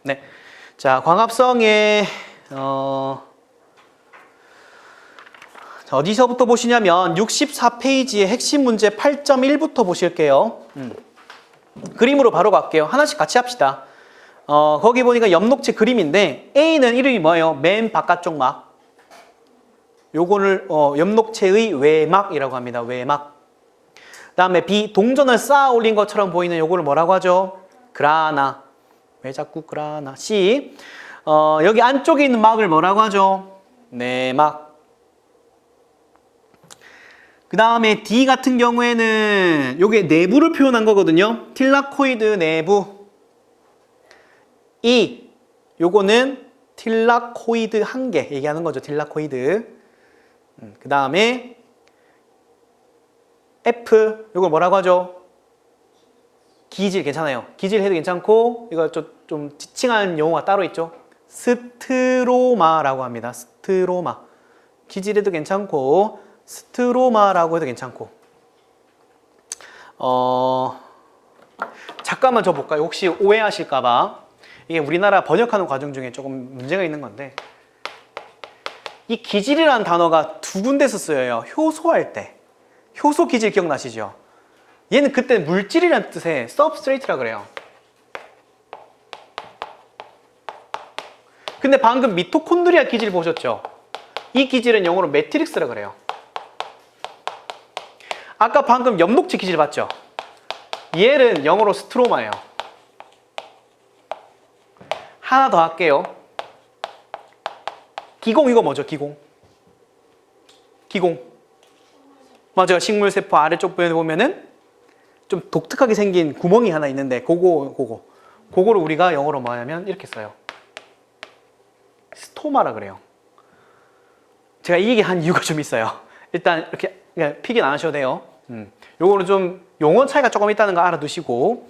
네. 자, 광합성의 어디서부터 보시냐면 64페이지의 핵심 문제 8.1부터 보실게요. 그림으로 바로 갈게요. 하나씩 같이 합시다. 거기 보니까 엽록체 그림인데 A는 이름이 뭐예요? 맨 바깥쪽 막. 요거를 엽록체의 외막이라고 합니다. 외막. 그다음에 B, 동전을 쌓아 올린 것처럼 보이는 요거를 뭐라고 하죠? 그라나. 왜 자꾸 그라나? C, 여기 안쪽에 있는 막을 뭐라고 하죠? 내막. 그 다음에 D 같은 경우에는 요게 내부를 표현한 거거든요. 틸라코이드 내부. E, 요거는 틸라코이드 한 개 얘기하는 거죠. 틸라코이드. 그 다음에 F, 요걸 뭐라고 하죠? 기질 괜찮아요. 기질 해도 괜찮고 이거 좀 지칭한 용어가 따로 있죠. 스트로마라고 합니다. 스트로마. 기질해도 괜찮고 스트로마라고 해도 괜찮고. 잠깐만 저 볼까요? 혹시 오해하실까 봐. 이게 우리나라 번역하는 과정 중에 조금 문제가 있는 건데 이 기질이라는 단어가 두 군데서 쓰여요. 효소할 때. 효소 기질 기억나시죠? 얘는 그때 물질이라는 뜻의 substrate라 그래요. 근데 방금 미토콘드리아 기질 보셨죠? 이 기질은 영어로 매트릭스라 그래요. 아까 방금 엽록체 기질 봤죠? 얘는 영어로 스트로마예요. 하나 더 할게요. 기공 이거 뭐죠? 기공. 맞아요. 식물세포 아래쪽 부분에 보면은 좀 독특하게 생긴 구멍이 하나 있는데 그거를 우리가 영어로 뭐냐면 이렇게 써요. 스토마라 그래요. 제가 이 얘기 한 이유가 좀 있어요. 일단 이렇게 그냥 픽인 안 하셔도 돼요. 요거는 좀 용어 차이가 조금 있다는 거 알아두시고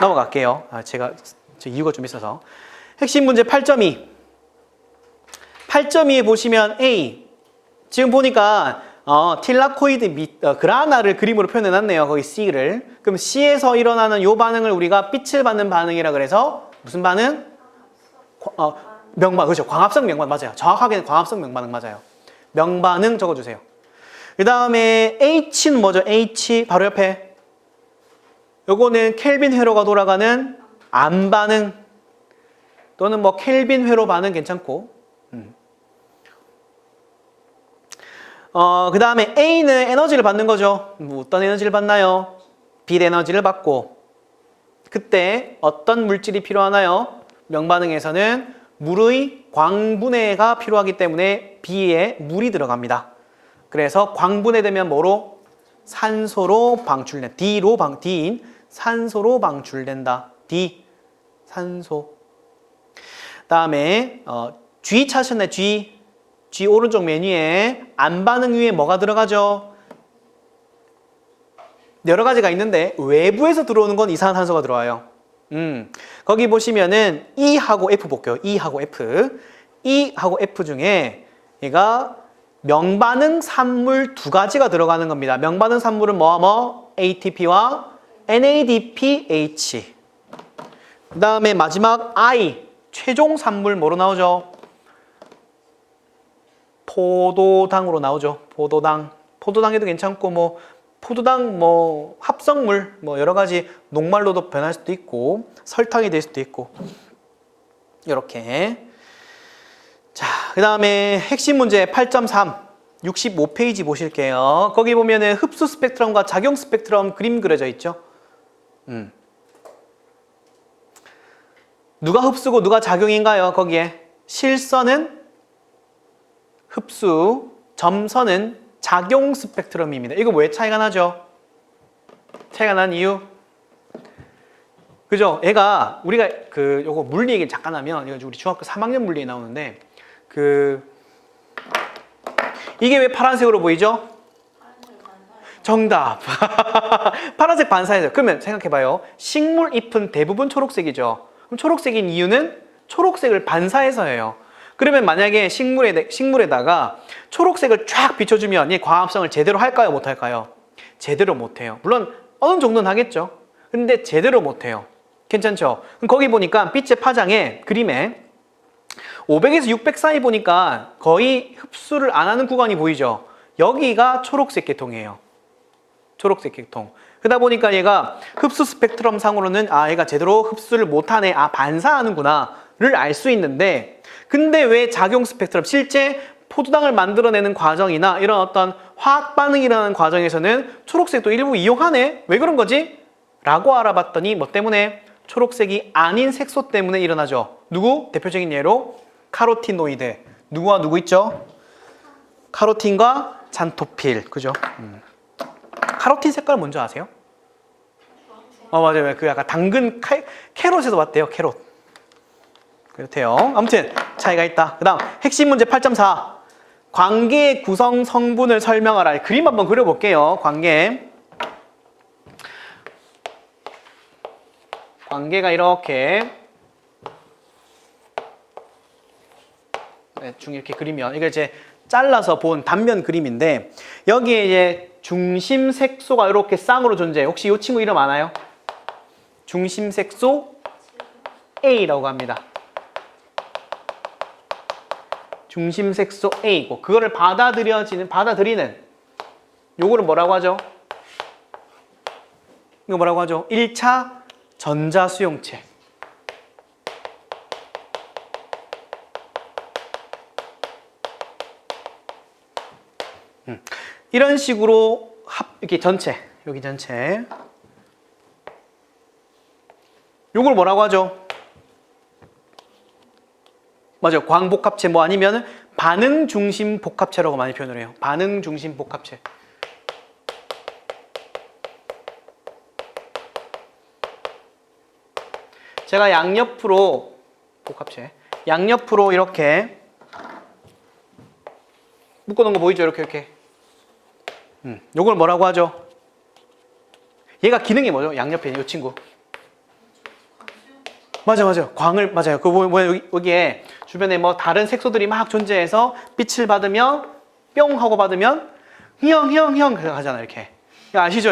넘어갈게요. 제가 이유가 좀 있어서. 핵심 문제 8.2. 8.2에 보시면 A. 지금 보니까 틸라코이드 그라나를 그림으로 표현해 놨네요. 거기 C를. 그럼 C에서 일어나는 요 반응을 우리가 빛을 받는 반응이라 그래서 무슨 반응? 명반. 그렇죠. 광합성 명반 맞아요. 정확하게는 광합성 명반응 맞아요. 명반응 적어주세요. 그 다음에 H는 뭐죠? H 바로 옆에. 요거는 켈빈 회로가 돌아가는 암반응 또는 뭐 켈빈 회로 반응 괜찮고. 그 다음에 A는 에너지를 받는 거죠. 어떤 에너지를 받나요? 빛 에너지를 받고 그때 어떤 물질이 필요하나요? 명반응에서는 물의 광분해가 필요하기 때문에 B에 물이 들어갑니다. 그래서 광분해되면 뭐로? 산소로 방출된다. D인 산소로 방출된다. D 산소. 다음에 G 찾으셨네. G 오른쪽 메뉴에 안 반응 위에 뭐가 들어가죠? 여러 가지가 있는데 외부에서 들어오는 건 이산화탄소가 들어와요. 거기 보시면은 E하고 F 볼게요. E하고 F. E하고 F 중에 얘가 명반응 산물 두 가지가 들어가는 겁니다. 명반응 산물은 뭐? ATP와 NADPH. 그 다음에 마지막 I. 최종 산물 뭐로 나오죠? 포도당으로 나오죠. 포도당. 포도당에도 괜찮고 뭐 포도당 뭐 합성물 뭐 여러 가지 녹말로도 변할 수도 있고 설탕이 될 수도 있고 이렇게. 자, 그다음에 핵심 문제 8.3 65페이지 보실게요. 거기 보면은 흡수 스펙트럼과 작용 스펙트럼 그림 그려져 있죠. 누가 흡수고 누가 작용인가요? 거기에 실선은 흡수, 점선은 작용 스펙트럼입니다. 이거 왜 차이가 나죠? 차이가 난 이유? 그죠? 얘가 우리가 요거 물리 얘기 잠깐 하면 이거 우리 중학교 3학년 물리에 나오는데 이게 왜 파란색으로 보이죠? 정답. 파란색 반사해서. 그러면 생각해봐요. 식물 잎은 대부분 초록색이죠. 그럼 초록색인 이유는 초록색을 반사해서예요. 그러면 만약에 식물에다가 초록색을 쫙 비춰주면 이 광합성을 제대로 할까요? 못할까요? 제대로 못해요. 물론 어느 정도는 하겠죠. 근데 제대로 못해요. 괜찮죠? 그럼 거기 보니까 빛의 파장에 그림에 500에서 600 사이 보니까 거의 흡수를 안 하는 구간이 보이죠? 여기가 초록색 계통이에요. 초록색 계통. 그러다 보니까 얘가 흡수 스펙트럼 상으로는 얘가 제대로 흡수를 못하네, 반사하는구나를 알 수 있는데, 근데 왜 작용 스펙트럼, 실제 포도당을 만들어내는 과정이나 이런 어떤 화학 반응이 일어나는 과정에서는 초록색도 일부 이용하네? 왜 그런 거지? 라고 알아봤더니 뭐 때문에? 초록색이 아닌 색소 때문에 일어나죠. 누구? 대표적인 예로 카로티노이드. 누구와 누구 있죠? 카로틴과 잔토필. 그죠? 카로틴 색깔 뭔지 아세요? 맞아요. 그 약간 당근 캐롯에서 왔대요. 캐롯. 그렇대요. 아무튼 차이가 있다. 그 다음 핵심 문제 8.4 관계의 구성 성분을 설명하라. 그림 한번 그려볼게요. 관계가 이렇게 대충 이렇게 그리면 이걸 이제 잘라서 본 단면 그림인데 여기에 이제 중심 색소가 이렇게 쌍으로 존재해. 혹시 이 친구 이름 아나요? 중심 색소 A라고 합니다. 중심 색소 A고 그거를 받아들이는 요거를 뭐라고 하죠? 이거 뭐라고 하죠? 1차 전자수용체. 이런 식으로 이렇게 전체, 여기 전체. 요걸 뭐라고 하죠? 맞아요. 광복합체 뭐 아니면 반응 중심 복합체라고 많이 표현을 해요. 반응 중심 복합체. 제가 양옆으로 복합체. 양옆으로 이렇게 묶어놓은 거 보이죠? 이렇게. 요걸 뭐라고 하죠? 얘가 기능이 뭐죠? 양옆에 이 친구. 맞아요. 맞아요. 여기에 주변에 뭐 다른 색소들이 막 존재해서 빛을 받으면 뿅 하고 받으면 형 하잖아요. 이렇게. 아시죠?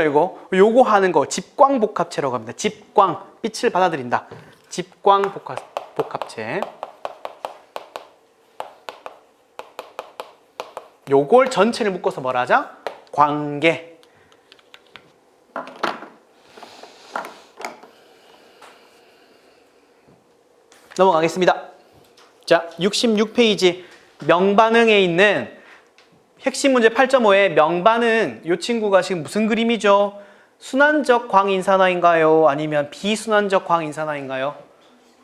요거 하는 거 집광복합체라고 합니다. 집광, 빛을 받아들인다. 집광복합체. 요걸 전체를 묶어서 뭐라 하자? 관계. 넘어가겠습니다. 자, 66페이지 명반응에 있는 핵심 문제 8.5의 명반응. 이 친구가 지금 무슨 그림이죠? 순환적 광인산화인가요? 아니면 비순환적 광인산화인가요?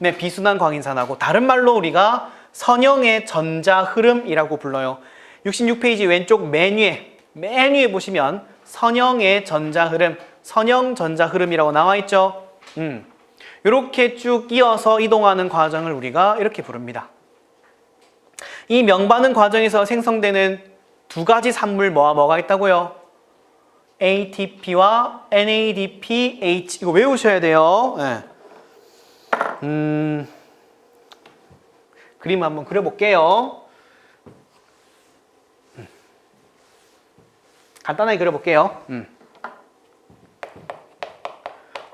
네, 비순환 광인산하고 다른 말로 우리가 선형의 전자 흐름이라고 불러요. 66페이지 왼쪽 맨 위에 보시면 선형의 전자 흐름, 선형 전자 흐름이라고 나와 있죠. 이렇게 쭉 이어서 이동하는 과정을 우리가 이렇게 부릅니다. 이 명반응 과정에서 생성되는 두 가지 산물 뭐가 있다고요? ATP와 NADPH. 이거 외우셔야 돼요. 네. 그림 한번 그려볼게요. 간단하게 그려볼게요.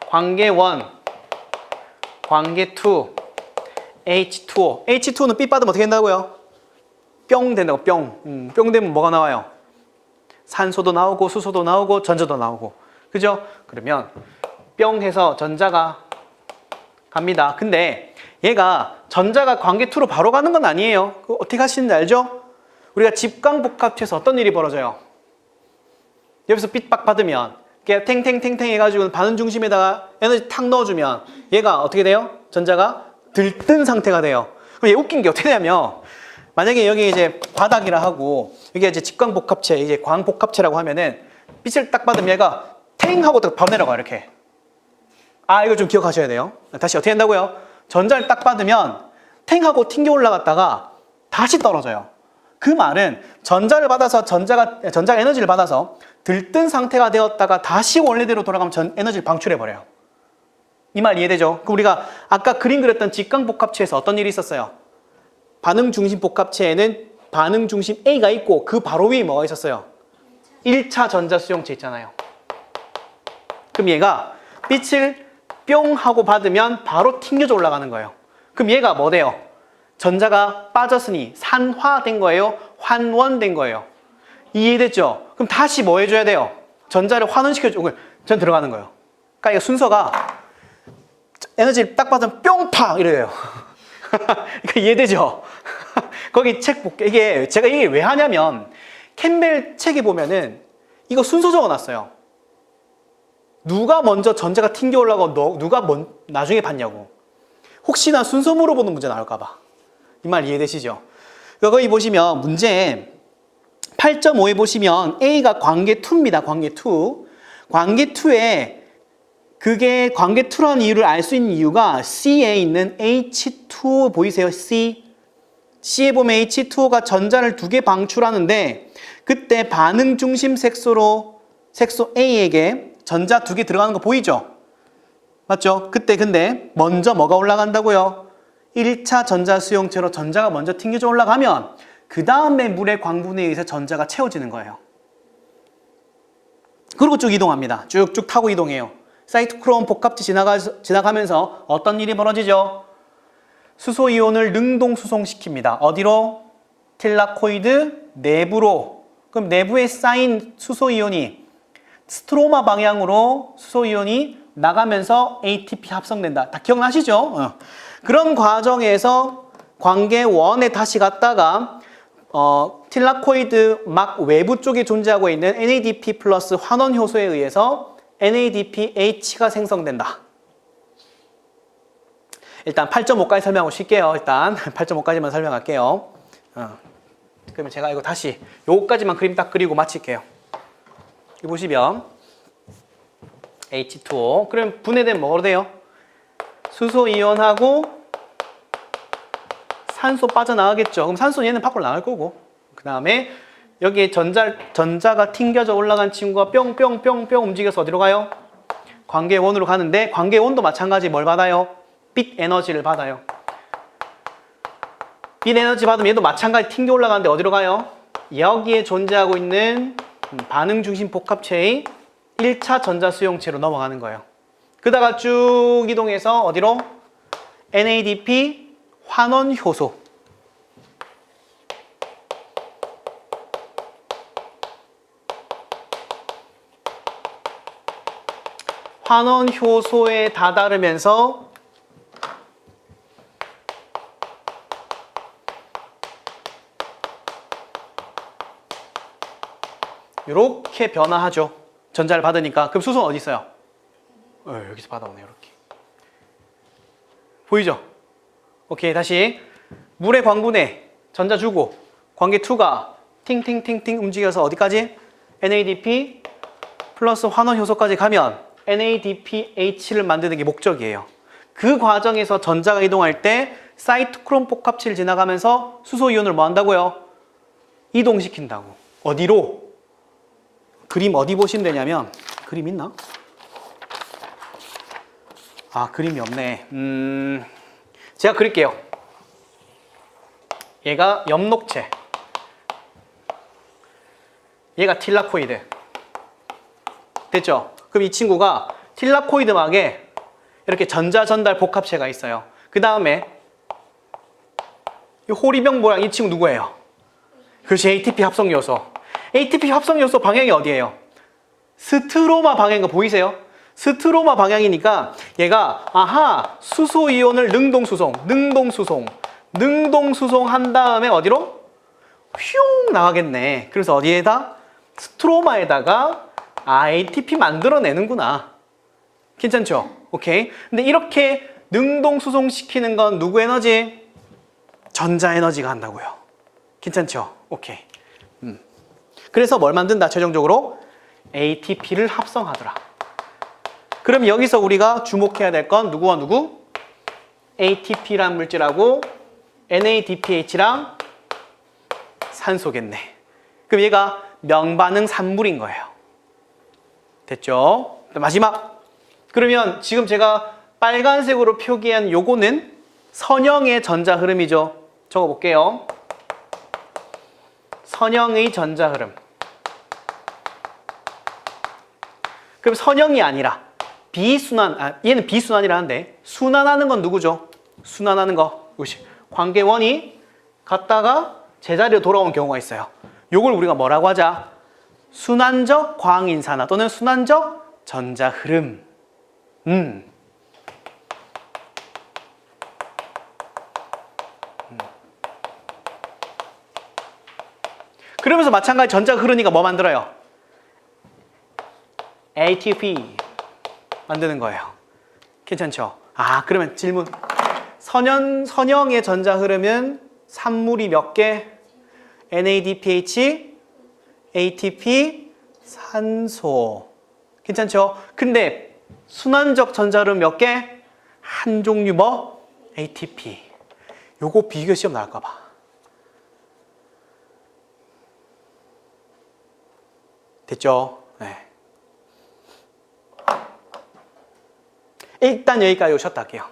관계 1, 관계 2, H2O. H2O는 삐 빠지면 어떻게 된다고요? 뿅 된다고, 뿅. 뿅 되면 뭐가 나와요? 산소도 나오고 수소도 나오고 전자도 나오고. 그죠? 그러면 뿅 해서 전자가 갑니다. 근데 얘가 전자가 관계 2로 바로 가는 건 아니에요. 그거 어떻게 하시는지 알죠? 우리가 집광복합체에서 어떤 일이 벌어져요? 여기서 삐빡 받으면 탱탱탱탱 해가지고 반응 중심에다가 에너지 탁 넣어주면 얘가 어떻게 돼요? 전자가 들뜬 상태가 돼요. 그럼 얘 웃긴 게 어떻게 되냐면 만약에 여기 이제 바닥이라 하고 여기 이제 집광복합체, 이제 광복합체라고 하면은 빛을 딱 받으면 얘가 탱 하고 바로 내려가 이렇게. 아, 이거 좀 기억하셔야 돼요. 다시 어떻게 된다고요? 전자를 딱 받으면 탱 하고 튕겨 올라갔다가 다시 떨어져요. 그 말은 전자를 받아서 전자가 에너지를 받아서 들뜬 상태가 되었다가 다시 원래대로 돌아가면 에너지를 방출해 버려요. 이 말 이해되죠? 그럼 우리가 아까 그림 그렸던 직광복합체에서 어떤 일이 있었어요? 반응 중심 복합체에는 반응 중심 A가 있고 그 바로 위에 뭐가 있었어요? 1차 전자 수용체 있잖아요. 그럼 얘가 빛을 뿅 하고 받으면 바로 튕겨져 올라가는 거예요. 그럼 얘가 뭐 돼요? 전자가 빠졌으니 산화된 거예요? 환원된 거예요? 이해됐죠? 그럼 다시 뭐 해줘야 돼요? 전자를 환원시켜주고 전 들어가는 거예요. 그러니까 이거 순서가 에너지를 딱 받으면 뿅팍 이래요. 그러니까 이해되죠? 거기 책 볼게. 제가 이게 왜 하냐면 캠벨 책에 보면은 이거 순서 적어놨어요. 누가 먼저 전자가 튕겨 올라가고 누가 나중에 받냐고. 혹시나 순서 물어보는 문제 나올까 봐. 이 말 이해되시죠? 거기 보시면 문제 8.5에 보시면 A가 관계 2입니다. 관계 2. 관계 2에 그게 관계 2라는 이유를 알 수 있는 이유가 C에 있는 H2O 보이세요? C에 보면 H2O가 전자를 2개 방출하는데 그때 반응 중심 색소 A에게 전자 2개 들어가는 거 보이죠? 맞죠? 그때 근데 먼저 뭐가 올라간다고요? 1차 전자 수용체로 전자가 먼저 튕겨져 올라가면 그 다음에 물의 광분에 의해서 전자가 채워지는 거예요. 그리고 쭉 이동합니다. 쭉쭉 타고 이동해요. 사이토크롬 복합체 지나가면서 어떤 일이 벌어지죠? 수소이온을 능동 수송시킵니다. 어디로? 틸라코이드 내부로. 그럼 내부에 쌓인 수소이온이 스트로마 방향으로 수소이온이 나가면서 ATP 합성된다. 다 기억나시죠? 그런 과정에서 관계 1에 다시 갔다가 틸라코이드 막 외부 쪽에 존재하고 있는 NADP 플러스 환원 효소에 의해서 NADPH가 생성된다. 일단 8.5까지 설명하고 쉴게요. 일단 8.5까지만 설명할게요. 그러면 제가 이거 다시 요거까지만 그림 딱 그리고 마칠게요. 여기 보시면 H2O. 그럼 분해되면 뭐로 돼요? 수소이온하고 산소 빠져나가겠죠. 그럼 산소는 얘는 밖으로 나갈 거고. 그 다음에 여기에 전자가 튕겨져 올라간 친구가 뿅뿅뿅뿅 움직여서 어디로 가요? 관계 1으로 가는데 관계 1도 마찬가지 뭘 받아요? 빛 에너지를 받아요. 빛 에너지 받으면 얘도 마찬가지 튕겨 올라가는데 어디로 가요? 여기에 존재하고 있는 반응 중심 복합체의 1차 전자 수용체로 넘어가는 거예요. 그다가 쭉 이동해서 어디로? NADP 환원 효소. 환원 효소에 다다르면서 이렇게 변화하죠. 전자를 받으니까. 그럼 수소는 어디 있어요? 여기서 받아오네요. 이렇게. 보이죠? 오케이, 다시. 물의 광분에 전자 주고 관계 2가 팅팅팅팅 움직여서 어디까지? NADP 플러스 환원 효소까지 가면 NADPH를 만드는 게 목적이에요. 그 과정에서 전자가 이동할 때 사이토크롬 복합체를 지나가면서 수소이온을 뭐 한다고요? 이동시킨다고. 어디로? 그림 어디 보시면 되냐면, 그림 있나? 아, 그림이 없네. 제가 그릴게요. 얘가 엽록체, 얘가 틸라코이드. 됐죠? 그럼 이 친구가 틸라코이드막에 이렇게 전자 전달 복합체가 있어요. 그 다음에 이 호리병 모양 이 친구 누구예요? 그렇지, ATP 합성 요소. ATP 합성 요소 방향이 어디예요? 스트로마 방향인 거 보이세요? 스트로마 방향이니까 얘가 아하 수소 이온을 능동수송 한 다음에 어디로? 휘용 나가겠네. 그래서 어디에다? 스트로마에다가 ATP 만들어내는구나. 괜찮죠? 오케이. 근데 이렇게 능동수송 시키는 건 누구 에너지? 전자 에너지가 한다고요. 괜찮죠? 오케이. 그래서 뭘 만든다? 최종적으로 ATP를 합성하더라. 그럼 여기서 우리가 주목해야 될 건 누구와 누구? ATP란 물질하고 NADPH랑 산소겠네. 그럼 얘가 명반응 산물인 거예요. 됐죠? 마지막. 그러면 지금 제가 빨간색으로 표기한 요거는 선형의 전자 흐름이죠. 적어 볼게요. 선형의 전자 흐름. 그럼 선형이 아니라 비순환, 얘는 비순환이라는데 순환하는 건 누구죠? 순환하는 거. 이것이 관계원이 갔다가 제자리로 돌아온 경우가 있어요. 요걸 우리가 뭐라고 하자? 순환적 광인산화 또는 순환적 전자 흐름. 그러면서 마찬가지 전자 흐르니까 뭐 만들어요? ATP 만드는 거예요. 괜찮죠? 아, 그러면 질문. 선형의 전자 흐름은 산물이 몇 개? NADPH, ATP, 산소. 괜찮죠? 근데 순환적 전자 흐름 몇 개? 한 종류 뭐? ATP. 요거 비교 시험 나올까 봐. 됐죠? 네. 일단 여기까지 쉬었다 할게요.